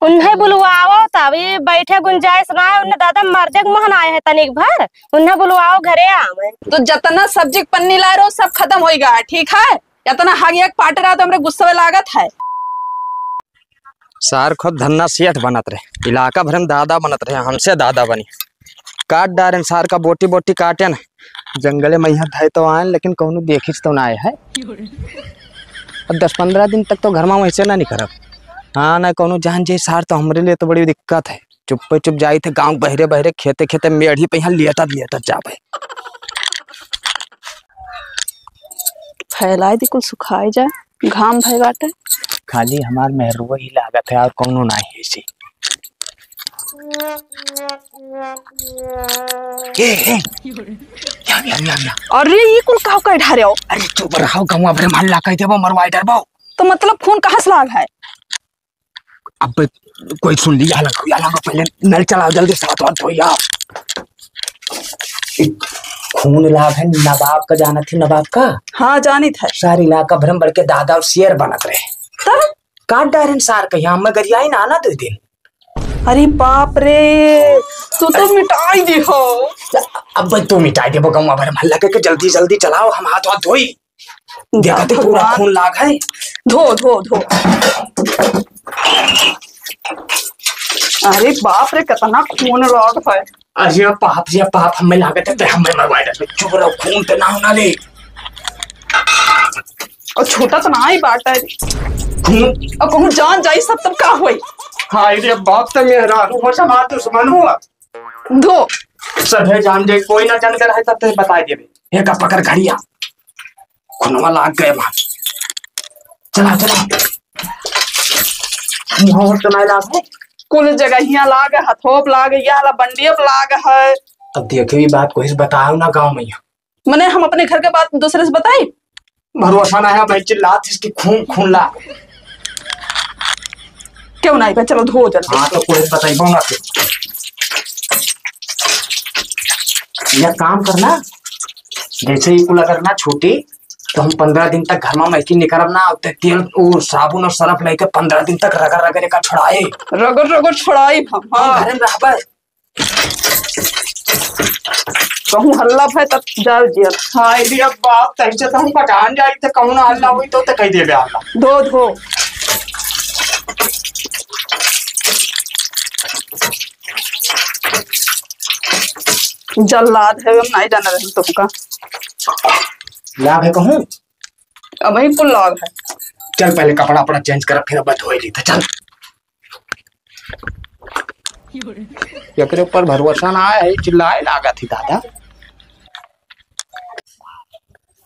उन्हें बुलवाओ तब ये बैठे गुंजाइश ना है। उन्हें दादा मर्दे मोहन आए हैं तनिक भर, उन्हें बुलवाओ घरे आवे। तो जितना सब्जी पन्नी ला रहे हो सब खत्म होएगा, ठीक है? इतना हागिया पाट रहा तो हमरे गुस्से में लागत है। सार खुद धन्ना सेठ बनत रहे, इलाका भर में दादा बनत रहे, हमसे दादा बनी। काट डारे सार का बोटी बोटी काटे न जंगले में यहाँ थे तो आए, लेकिन कहूँ देखी तो ना आए है। अब 10-15 दिन तक तो घर में वैसे ना निकलब। हाँ ना कहूँ जान जे सार तो हमारे लिए तो बड़ी दिक्कत है। चुप चुप जाई थे गाँव बहरे बहरे खेते खेते मेढ़ी पे यहाँ लेटत जावे। फैलाए दी कुल सुखाए जाए, घाम भय बाटे। खाली हमार मेहरुआ ही लागत है और कौनो ना है ऐसी। अरे ये कुल काव कर ढारे हो? अरे चुप रहो, गाँव भरे महल्ला कह देबो मरवाई डरबो। तो मतलब खून कहाँ से लाग है? अब कोई सुन लिया लगा पहले नल चलाओ जल्दी से हाथ धोइया। खून लाग है नवाब का, जाना थी नवाब का? हाँ जानी था। सारी इलाका भरम बढ़ के दादा और शेर बनत रहे, तब काट डायरन सार का यहाँ में गरियाई ना आना 2 दिन। अरे बाप रे, तू तो मिटाई दी हो। अब तू मिटाई दे गाँव भर महल्ला के जल्दी जल्दी चलाओ, हम हाथ धोई। देखते पूरा खून लाग है। धो धो धो। अरे बाप रे कितना खून लाग है। अरे पाप हमें लागत है, हमें मरवाई डर। चुप रहो, खून तो ना होना ले। और छोटा तो ना ही बात है। अब कहूँ जान जाई सब तब का हुई। हाँ ये बाप तो मेरा हो समाज दुश्मन हुआ। धो सभे जान जाए, कोई ना जानकर है तब तो बता देवे। एक पकड़ घड़िया खुनवा लाग गए वहां। चला मुहर तो नहीं लाग है, कुल जगहिया लाग है, हथोप लाग है, या बंडियप लाग है। अब देखे भी बात कोई बताओ ना गाँव में। मैंने हम अपने घर के बात दूसरे से बताई? भरोसा ना है, मैं चिल्लात इसकी खून ला क्यों नहीं भाई, चलो धो जल्दी। हाँ तो कोई बताइबो ना। यह काम करना, जैसे ही कुल अगर ना छूटी तो हम 15 दिन तक घर में मैकी निकलब ना। तेल और साबुन और सरफ लेके 15 दिन तक रगड़ रगड़ का छुड़ाए। रगड़ छुड़ाई हम। हाँ घर में रहबे। कहूँ हल्ला भाई तब जाओ जेल। हाँ ये बाप तैसे तो हम पठान जाई थे, कहूँ ना हल्ला हुई तो कह देबे हल्ला। धो धो। जल्लाद है, हम नहीं जाना रहे तुमका। लाभ है कहूँ अब वही कुल लाग है। चल पहले कपड़ा अपना चेंज कर, फिर अब धोई ली। चल एकरे ऊपर भरोसा ना है, चिल्लाए लागा थी दादा।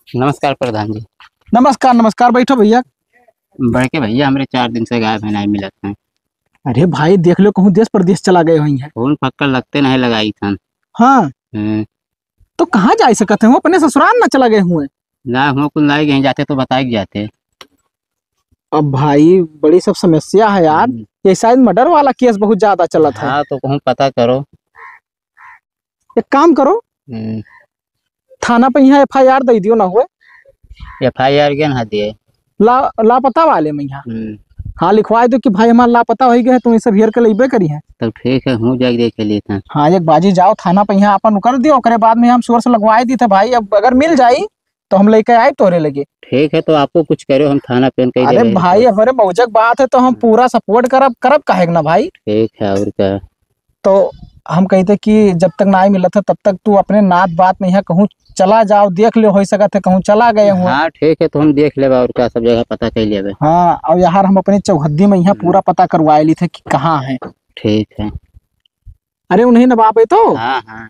नमस्कार प्रधान जी। नमस्कार नमस्कार, बैठो भैया। बड़के भैया हमारे 4 दिन से गायब है, नहीं मिलत हैं। अरे भाई देख लो, कहूँ देश प्रदेश चला गए हुई है। फोन पक्का लगते नहीं लगाई था। हाँ तो कहाँ जा सकते हो, अपने ससुराल ना चला गए हुए? ना हो कुल लाई कहीं जाते तो बताए जाते। अब भाई बड़ी सब समस्या है यार, ये शायद मर्डर वाला केस बहुत ज्यादा चला था। हाँ तो कहूँ पता करो। एक काम करो, थाना पे यहाँ FIR दे दियो ना हुए। FIR के ना दिए लापता वाले में यहाँ हाँ लिखवाए दो कि भाई हमारा लापता हो गया है, तुम सब हेर के लेबे करी है। तब ठीक है, हूँ जाके देख लिए था। हाँ एक बाजी जाओ थाना पे यहाँ अपन कर दियो, करे बाद में हम शोर से लगवाए दी थे भाई। अब अगर मिल जाई तो हम लेके आए तोरे लगे। ठीक है तो आपको कुछ करो, हम थाना पे कहीं। अरे भाई हमारे मौजक बात है तो हम पूरा सपोर्ट करब कहेग ना भाई। ठीक है और क्या। तो हम कहते कि जब तक ना मिला था तब तक तू अपने नात बात में यहाँ कहूँ चला जाओ, देख ले हो सका थे कहूँ चला गए हूँ। हाँ ठीक है तो हम देख ले और क्या, सब जगह पता कर लेबे। हाँ और यार हम अपनी चौहद्दी में यहाँ पूरा पता करवाए ली थे कि कहाँ है। ठीक है। अरे उन्हें नवाब है तो? हाँ हाँ।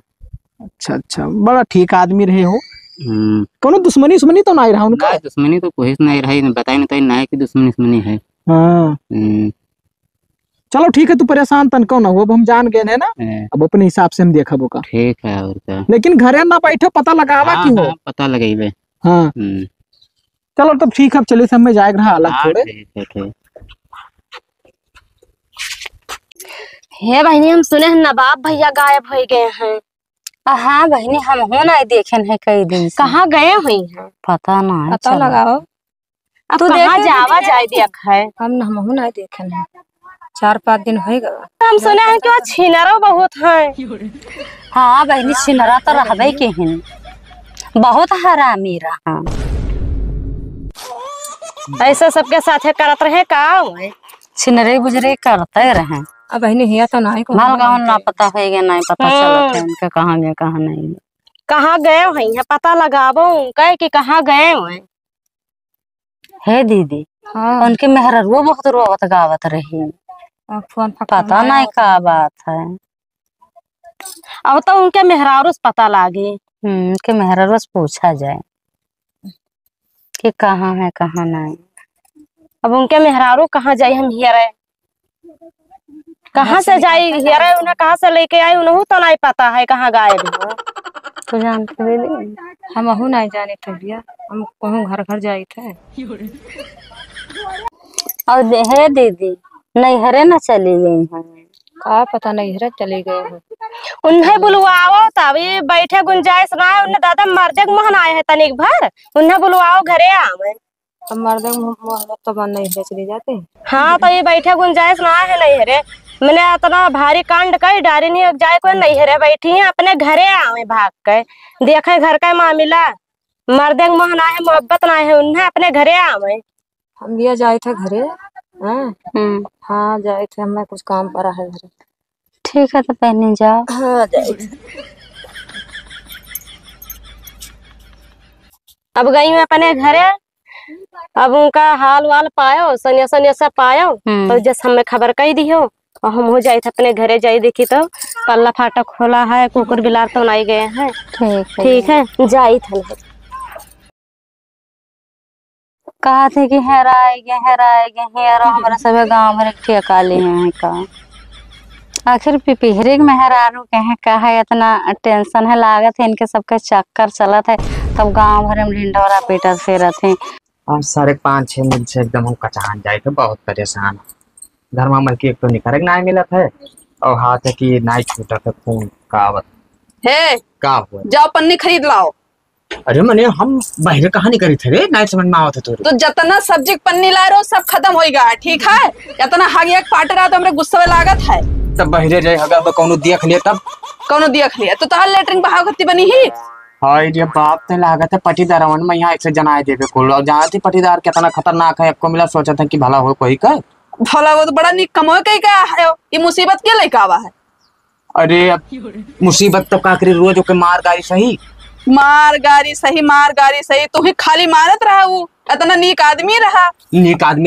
अच्छा बड़ा ठीक आदमी रहे हो। कोनो दुश्मनी तो नहीं रहा उनका? दुश्मनी तो कोई नहीं रही, बताई नहीं ना कि दुश्मनी है। हाँ चलो ठीक है, तू परेशान तन को ना हो, अब हम जान गए हैं ना, अब अपने हिसाब से हम देखा बोका। ठीक है और क्या। लेकिन घरे ना बैठो, पता लगावा की हो। पता लगेबे। हाँ चलो तब ठीक है, अब चले सब में जाएगा रहा अलग थोड़े। ठीक। हे बहनी हम सुने हैं नवाब भैया गायब हो गए हैं। हाँ बहनी हम हो नहीं देखे हैं कई दिन से। कहाँ गए हुई हैं? पता ना, पता लगाओ। तू कहाँ जावा जाए देख है? हम नहीं देखे हैं। 4-5 दिन होएगा। हम सुने हैं कि वहाँ छिनरो बहुत है। हाँ बहनी छिनरा तो रहबे के हिन, बहुत हरामी रहा। ऐसे सबके साथे करत रहे काम है। छिनरे गुजरे करते रहे। अब बहनी हिया तो नहीं को माल गाँव ना पता होएगा, नहीं पता चलत है उनके कहाँ गए कहाँ नहीं। कहाँ गए हैं पता लगाबो कहे कि कहाँ गए हैं। हे दीदी उनके मेहररुआ बहुत रोवत गावत रही, पता नहीं का बात है। अब तो उनके मेहरारू से पता लागे। उनके मेहररुआ से पूछा जाए कि कहाँ है कहाँ नहीं। अब उनके मेहरारू कहाँ जाए हम हियरे, कहाँ से जाए हियरे, उन्हें कहाँ से लेके आए उन्हें तो नहीं पता है कहाँ गायब है। तो जानते दीदी हम अहू नहीं जाने थे भैया, हम कहूँ घर घर जाए थे। और हे दीदी नैहरे न चली गई है। का पता नहीं हरे चले गए हो। उन्हें बुलवाओ तभी बैठे गुंजाइश ना है। उन्हें दादा मर्दे मोहन आए हैं तनिक भर, उन्हें बुलवाओ घरे आवे। अब मर्दे मोहब्बत तो बन नहीं चले जाते। हाँ तो ये बैठे गुंजाइश ना है नहीं हरे। मैंने इतना भारी कांड कई डारी नहीं जाए कोई नहीं हरे, बैठी है अपने घरे आवे भाग के देखे घर का मामला। मर्दे मोहन आए मोहब्बत ना है, उन्हें अपने घरे आवे। हम भी जाए थे घरे। हाँ जाए थे, हमें कुछ काम पड़ा है घरे। ठीक है तो पहले जाओ। हाँ जाए थे। अब गई मैं अपने घरे, अब उनका हाल वाल पायो सनिया सनिया सब पायो तो जैसे हमें खबर कही दियो और हम हो जाए थे अपने घरे जाई देखी तो पल्ला फाटक खोला है, कुकुर बिलार तो नहीं गए हैं। ठीक है जाई थे। कहा थे कि हेराएगे हमारे सब गाँव भर ठेका ले हैं का। आखिर पिपहरे मेहरारू के हैं का है, इतना टेंशन है लागत है इनके सबके चक्कर चलत है, तब गांव भर में ढिंढोरा पीटत फिरत है। और 5.5-6 मिल से एकदम हम कचान जाए थे, बहुत परेशान। घर में मलकी एक तो निखरक ना मिला था और हाथ है कि ना छूटा था खून कावत हे का हुआ। जाओ पन्नी खरीद लाओ। अरे मने हम बाहर कहानी करी थे रे, ना समझ में आवत तो। तो जितना सब्जी पन्नी ला रहे हो सब खत्म होएगा, ठीक है। इतना हागिया पाट रहा तो हमरे गुस्से लागत है। तब बाहर जाए अगर तो कौनो देख लिया तब कौनो देख लिया तो तहार लेटरिन बहाव खत्ती बनी ही। हाय रे बाप ते लागत है पटीदारवन में यहाँ ऐसे जनाए देवे कुल, और जहाँ थी पटीदार कितना खतरनाक है आपको मिला, सोचा था कि भला हो कोई का भला वो तो बड़ा निक कमो कहीं का है। ये मुसीबत क्या लेके आवा है। अरे अब मुसीबत तो काकरी रोज के मार गाड़ी सही मार गाड़ी सही तू ही खाली मारत रहा। वो इतना नीक आदमी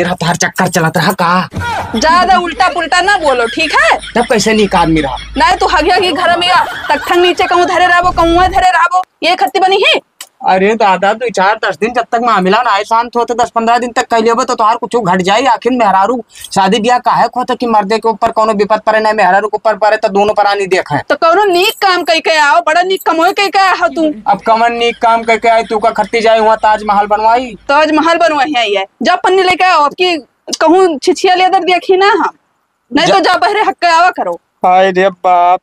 रहा तो हर चक्कर चलत रहा का। ज्यादा उल्टा पुल्टा ना बोलो, ठीक है। तब कैसे नीक आदमी रहा। नहीं तू हगिया की घर में तख्थंग नीचे कहूँ धरे रहो कहूँ धरे रहो, ये खत्ती बनी ही। अरे दादा 2-4-10 दिन जब तक मामला ना शांत होते 10-15 दिन तक कह लियो तो तुहार कुछ घट जाये। आखिर मेहरारू शादी ब्याह काहे होता कि मर्दे के ऊपर कोनो विपद पड़े ना मेहरारू के ऊपर पड़े तो दोनों परानी देखे। तो कोनो नीक काम कई के आओ, बड़ा नीक कमोए कई के आओ तू। अब कमन नीक काम करके आई तू का खट्टी जाए वहाँ ताजमहल बनवाई। ताजमहल बनवाई है जब पन्नी लेके आओ, आपकी कहूँ छिछिया लेदर देखी ना हम, नहीं तो जा बहरे हक आवा करो। हाय रे बाप,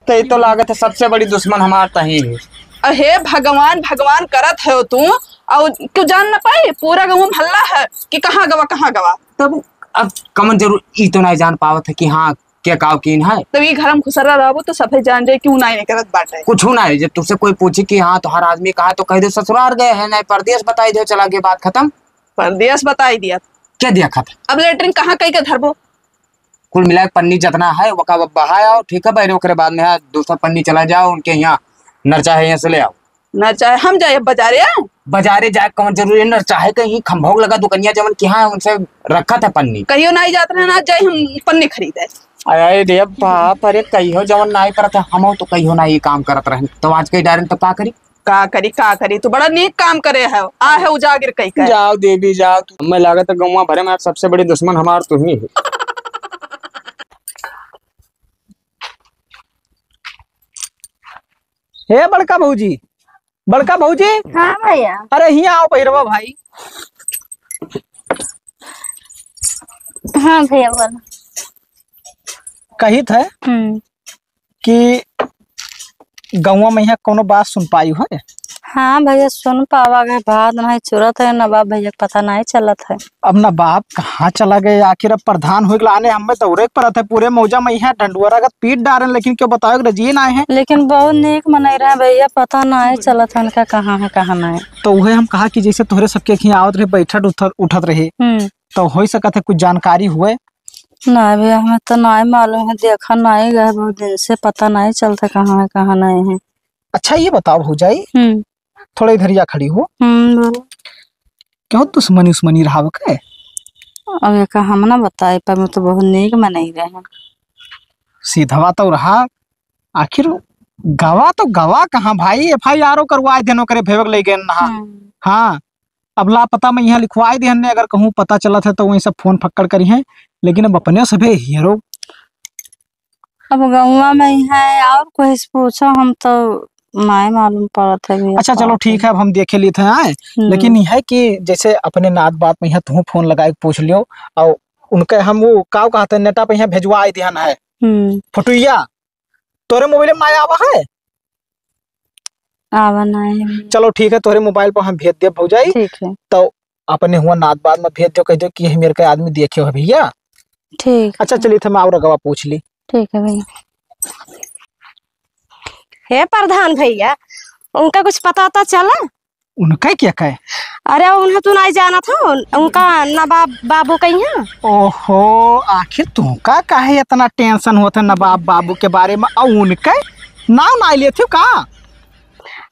तो लागत है सबसे बड़ी दुश्मन हमारा तही है। अहे भगवान करत है तू और क्यों जान ना पाए पूरा गाँव हल्ला है कि कहाँ गवा। तब अब कमन जरूर ई तो नहीं जान पावत है कि हाँ क्या काव कीन है। तब ये घर हम खुसरा रहो तो सफे जान जाए क्यों नहीं करत बाटे। कुछ ना है जब तुझसे कोई पूछे कि हाँ तो हर आदमी कहा तो कह दे ससुराल गए हैं, नहीं परदेश बताई दे चला के बात खत्म। परदेश बताई दिया क्या दिया खत्म। अब लेटरिन कहाँ कहीं के धरबो। कुल मिला पन्नी जितना है वो का बहाओ, ठीक है बैरे ओकरे बाद में है दूसरा पन्नी चला जाओ उनके यहाँ नरचा है यहाँ से ले आओ। न चाहे हम जाए बाजारे जाए कौन जरूरी नर चाहे कहीं खम्भोग लगा दुकनिया जमन की हाँ उनसे रखा था पन्नी। कहियो नहीं जाते हैं ना जाए हम पन्नी खरीदे। अरे रे बाप, अरे कहियो जवन नहीं करत है हम तो कहियो ना ये काम करत रहे तो आज के डायरन तो का करी तू बड़ा नीक काम करे है आ है उजागिर कई का। जाओ देवी जाओ, मैं लागत है गौवा भरे में सबसे बड़ी दुश्मन हमार तुम ही है। हे बड़का भौजी हाँ भैया। अरे हिया आओ भैरवा भाई। हाँ भैया बोलो। कही थे कि गौवा में यहाँ कोनो बात सुन पाई है। हाँ भैया सुन पावा गए बात नहीं चुरत है नवाब भैया के पता नहीं चलत है। अब ना बाप कहाँ चला गए आखिर, अब प्रधान हो आने हमें दौरे पर थे पूरे मौजा में यहाँ डंडुआरा का पीट डारे, लेकिन क्यों बताओ रजिए ना है। लेकिन बहुत नेक मनाई रहे भैया, पता नहीं चलत है उनका कहाँ है कहाँ नहीं। तो वही हम कहा कि जैसे तोहरे सबके खी आवत रहे बैठत उठत रहे, तो हो सकत है कुछ जानकारी हुए। नहीं भैया हमें तो नहीं मालूम है, देखा नहीं गए बहुत दिन से, पता नहीं चलता कहाँ है कहाँ नहीं है। अच्छा ये बताओ हो जाई थोड़ा इधरिया खड़ी हो, बोलो। क्यों दुश्मनी उस्मनी रहा के? अब ये कहा हम ना बताए पर मैं तो बहुत नेक मनाई रहे। सीधवा तो रहा, आखिर गवा तो गवा कहाँ भाई, FIR करवाए देनो करे भेवक ले गए ना। हाँ अब लापता में यहाँ लिखवाए दे, अगर कहूँ पता चला था तो वही सब फोन फक्कड़ करी है, लेकिन अब अपने सभे हीरो। अब गाँव में है और कोई से पूछो हम तो नहीं मालूम पड़ा था। अच्छा चलो ठीक है, अब हम देखे लिए थे आए, लेकिन यह है कि जैसे अपने नात बात में यहाँ तू फोन लगाए पूछ लियो, और उनके हम वो का कहते हैं नेटा पे यहाँ भेजवा ध्यान है फोटोया तोरे मोबाइल में आया है। आवा नहीं। चलो ठीक है, तोरे मोबाइल पर हम भेज दे भौजाई, ठीक है। तो अपने हुआ नात बात में भेज दो, कह दो कि मेरे का आदमी देखे हो भैया। ठीक। अच्छा चलिए थे मैं और गवा पूछ ली। ठीक है भैया। हे प्रधान भैया, उनका कुछ पता चला? उनका क्या कहे? अरे उन्हें तो नहीं जाना था, उनका नवाब बाबू कहीं। ओहो आखिर तुमका काहे इतना टेंशन होता नवाब बाबू के बारे में, और उनके नाम ना लिए थे का?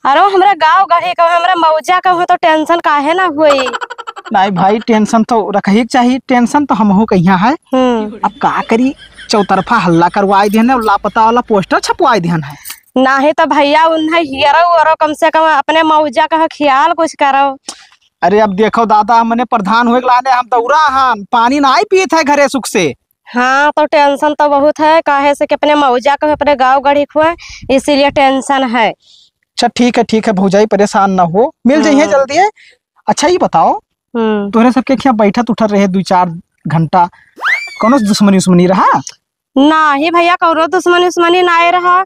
अरे हमरा गाँव गढ़े का, हमरा मौजा का हो तो टेंशन काहे ना हुई। नहीं भाई टेंशन तो रखही चाहिए, टेंशन तो हम हो कहीं है। अब का करी, चौतरफा हल्ला करवाए देने और लापता वाला पोस्टर छपवाए देन है। नहीं तो भैया उन्हें हीरो कम से कम अपने मौजा का ख्याल कुछ करो। अरे अब देखो दादा, हमने प्रधान हुए लाने हम दौरा हम पानी ना ही पिए थे घरे सुख से। हाँ तो टेंशन तो बहुत है, काहे से कि अपने मौजा का अपने गाँव गढ़ी हुए, इसीलिए टेंशन है। अच्छा ठीक है भौजाई परेशान ना हो, मिल जाइए जल्दी है। अच्छा ये बताओ तोरे सबके क्या बैठत उठत रहे 2-4 घंटा, कौन दुश्मनी रहा? ना ही भैया कौनो दुश्मनी ना रहा,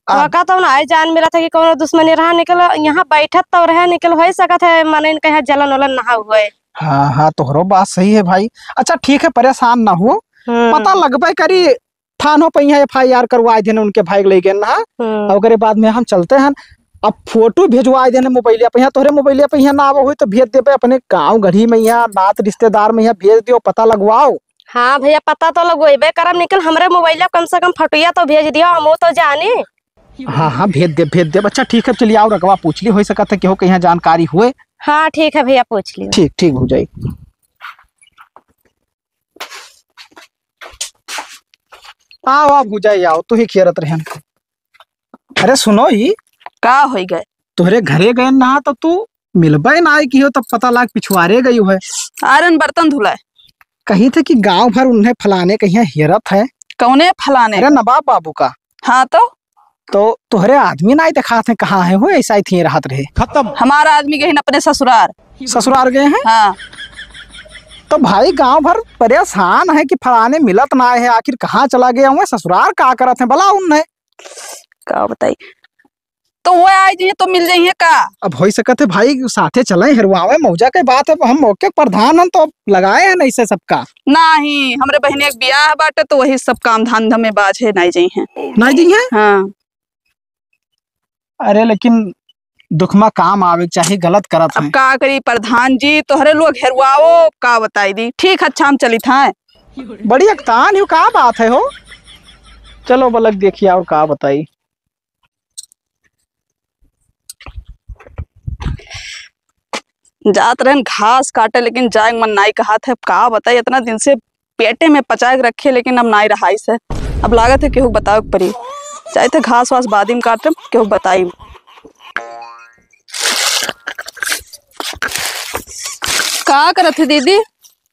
तो ना जान मिला था कि कौनो दुश्मनी रहा, निकल यहाँ बैठत तो रहे, निकल हो सकत है मन इनके यहाँ जलन वलन ना हुए। हाँ तोहरो बात सही है भाई। अच्छा ठीक है परेशान ना हो, पता लगबे करी थानो पे यहाँ FIR करवाए देने उनके भाई ले गए ना, और बाद में हम चलते हैं। अब फोटो भेजवाए देने मोबाइल पे, यहाँ तोहरे मोबाइल पे यहाँ ना आवा हुई तो भेज देबे अपने गाँव गढ़ी में, यहाँ नात रिश्तेदार में यहाँ भेज दियो, पता लगवाओ। हाँ भैया पता तो लगवेबे करम, निकल हमरे मोबाइल कम से कम फोटोया तो भेज दियो, हम तो जाने। हाँ भेज दे। अच्छा ठीक है चलिए, आओ रगवा पूछ ली, हो सकता है कि हो कहीं जानकारी हुए। हाँ ठीक है भैया पूछ लियो। ठीक हो जाए। आओ हो जाए, आओ तू ही खेरत रहे। अरे सुनो ही का हो गए, तुहरे घरे गए ना तो तू मिलबे ना आई की हो, तब पता लाग पिछुआरे गई है। आयरन बर्तन धुलाए कहीं थे कि गांव भर उन्हें फलाने कहीं हेरत है। कौने फलाने? अरे नवाब बाबू का। हाँ तो तुहरे आदमी ना देखा थे कहाँ है हो, ऐसा ही थी राहत रहे। खत्म। हमारा आदमी गए अपने ससुराल गए हैं। हाँ तो भाई गांव भर परेशान है कि फलाने मिलत ना है, आखिर कहाँ चला गया हुआ, ससुराल का करत है भला उन्हें का बताई। तो वो आए जाइए तो मिल जाइए का? अब हो सकते भाई साथे चले हरवावे मौजा के बात है, हम मौके प्रधान हम तो लगाए हैं ऐसे सबका। नहीं हमरे बहने एक ब्याह बाटे तो वही सब काम धंधा में बाज है, नहीं जाइए। हाँ अरे लेकिन दुखमा काम आवे चाहिए, गलत करत अब का करी प्रधान जी, तोहरे लोग हेरवाओ का बताई दी। ठीक अच्छा हम चली था। बड़ी अक्तान हो का बात है हो, चलो बलक देखिए और का बताई। जात रहे घास काटे, लेकिन जाए मन नाई कहा था, का बताई इतना दिन से पेटे में पचा के रखे, लेकिन अब नाई रहा से। अब लागत है केहू बताओ परी, चाहे थे घास वास बादी में काटे केहू बताई। का करत थे दीदी?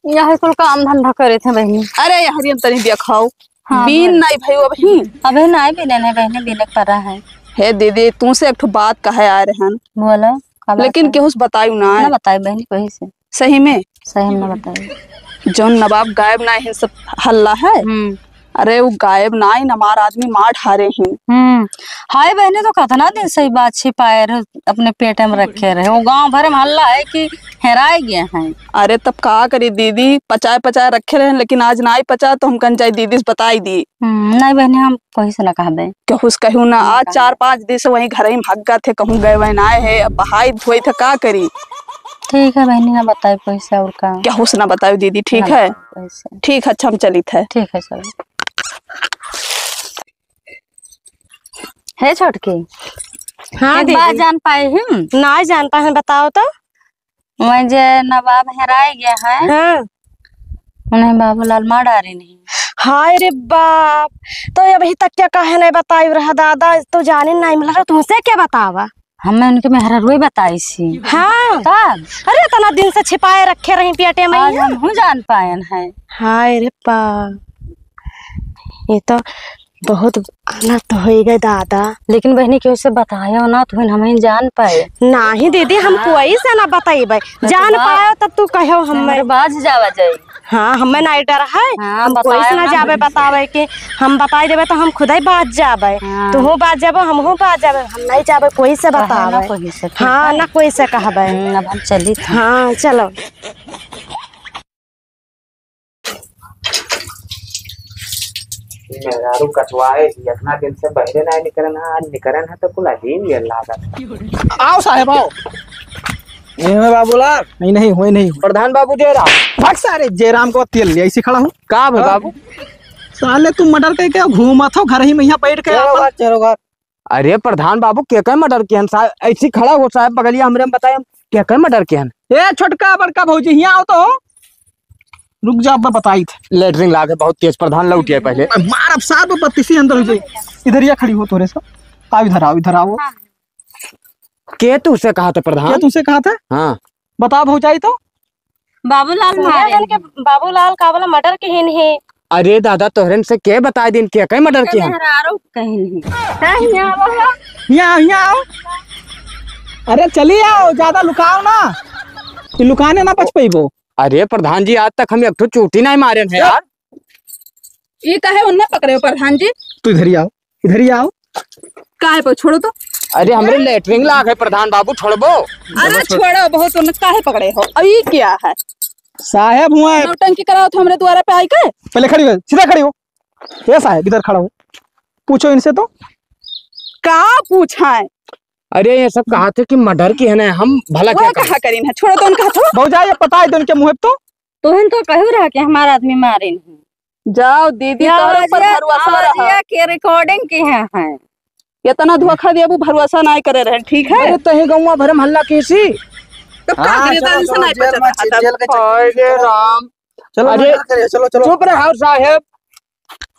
यही कुल काम धंधा करे थे बहनी। अरे हरियम तनी देखाओ। हाँ, बीन नहीं भाई अभी नहीं बिने बहने बिने पर है। हे दीदी तू से एक बात कहे आ रहे हैं, बोलो। लेकिन केहू से बतायू ना बताई बहनी कोई से। सही में सही में बताई। जो नवाब गायब ना है सब हल्ला है, अरे वो गायब ना ही हमारा आदमी मार ठारे हैं। हाय बहने तो कतना दिन सही बात छिपाए रहे, अपने पेट में रखे रहे। वो गांव भर में हल्ला है कि हेराए गए हैं। अरे तब का करी दीदी, पचाए पचाए रखे रहे लेकिन आज ना ही पचा तो हम कन जाए दीदी से बताई दी। नहीं बहने हम कहीं से ना कहबे, कहूँ कहूँ ना। आज 4-5 दिन से वहीं घर ही भाग थे, कहूँ गए वह आए है, अब बहाई धोई थे का करी। ठीक है बहनी ना बताए पैसा और का, क्या हुस ना बताओ दीदी। ठीक है ठीक है, अच्छा हम चली थे। ठीक है चलो। है छोटकी, हाँ एक दीदी। बात जान पाए हम? ना जान पाए, बताओ तो। वही जे नवाब हेराए गया है, हाँ। उन्हें बाबूलाल मार डारे नहीं। हाय रे बाप, तो अभी तक क्या कहे नहीं बताई रहा दादा, तो जाने नहीं मिल रहा, तुमसे क्या बतावा। हमें उनके मेहरा रोई बताई सी। हाँ तब अरे इतना दिन से छिपाए रखे रही पेटे में। आज हम हूँ जान पायन है। हाय रे बाप, ये तो बहुत अनर्थ तो हो गए दादा। लेकिन बहनी क्यों से बताया ना तो हमें जान पाए। नहीं दीदी, हम कोई से ना बताइबे, जान पायो तब तू कहो हमें। बाज जावा जाए। हाँ हमें नहीं डर है, हाँ, हम कोई से ना जाबे बतावे कि हम बताई देबे तो हम खुद ही बात जाबे। हाँ। तू बात जाबे, हम बात जाबे, हम नहीं जाबे कोई से बतावे। कोई से हाँ ना कोई से कहबे। अब हम चली थी। हाँ चलो। मेहरारू कटवाए इतना दिन से बहरे ना निकरन है, आज निकरन है तो कुल अजीब ये लागत। आओ साहेब आओ। नहीं बाबूलाल, नहीं हुए नहीं। प्रधान बाबू जयराम। भाग सारे जयराम को तेल ले ऐसे खड़ा हूँ। का भाई बाबू? साले तुम मर्डर के क्या घूमा था घर ही में यहाँ बैठ के? चलो घर। अरे प्रधान बाबू क्या कहे मर्डर किया साहब? ऐसी खड़ा हो साहब बगलिया हमरे में बताए क्या कहे मर्डर किया? ए छोटका बड़का भौजी यहाँ आओ तो। रुक जा, अब बताई थे। लेटरिंग लागे बहुत तेज प्रधान लौटी है पहले। मार अब सात बत्तीस अंदर हो जाए। इधर या खड़ी हो थोड़े सा। आओ इधर आओ, इधर आओ। के तू से कहा था प्रधान? क्या तुमसे कहा था? हाँ बता भौजाई तो। बाबूलाल मारे के बाबूलाल का वाला मर्डर के ही नहीं। अरे दादा तोहरन से के बताए दिन क्या कहे मर्डर किया? कहीं नहीं। यहाँ आओ। अरे चलिए आओ, ज्यादा लुकाओ ना, लुकाने ना बच पाइबो। अरे प्रधान जी आज तक हम एक चोटी नहीं मारे हैं यार। ये कहे उन्हें पकड़े हो प्रधान जी? तू इधर ही आओ, इधर ही आओ। काहे पर छोड़ो तो। अरे हमरे लेटरिंग लाग है प्रधान बाबू, छोड़बो। अरे छोड़ो बहुत, उन्हें काहे पकड़े हो? अब ये क्या है? साहेब हुआ है। नौटंकी कराओ तो हमरे द्वारा पे आई के। पहले खड़ी हो, सीधा खड़ी हो। ये साहेब इधर खड़ा हो, पूछो इनसे तो। का पूछा है? अरे ये सब कहा थे कि मर्डर की है ना, हम भला क्या कहा करीन है? छोड़ो तो उनका हाथों। भौजाई ये पता है तो उनके मुँह तो। तुहन तो कहू रहा कि हमारा आदमी मारे नहीं। जाओ दीदी तोरे पर भरोसा रहा के रिकॉर्डिंग की है। इतना धोखा दिया वो भरोसा नहीं करे रहे। ठीक है अरे तही गौवा भरम हल्ला कैसी? तब का करिए तो इंसान नहीं बचा। अरे राम, चलो अरे चलो चलो। चुप रहो साहेब,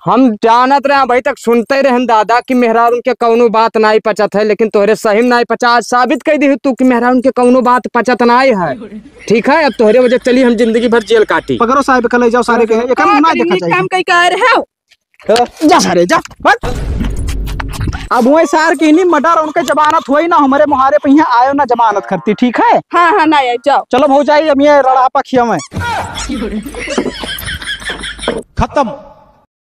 हम जानत रहे भाई तक सुनते रहे दादा कि मेहरार उनके कौनो बात नहीं पचत है, लेकिन तोहरे सही में नहीं पचा। आज साबित कर दी तू कि मेहरार उनके कौनो बात पचत नहीं है। ठीक है, अब तोहरे वजह चली हम जिंदगी भर जेल काटी। पकड़ो साहब, कल ले जाओ सारे के। ये काम ना देखा चाहिए। काम कई कर रहे हो? जा सारे जा। अब वही सार की नहीं मर्डर उनके जमानत हुई ना, हमारे मुहारे पे यहाँ आयो ना जमानत करती। ठीक है हाँ हाँ ना जाओ। चलो भौजाई, अब ये लड़ा पखिया में खत्म।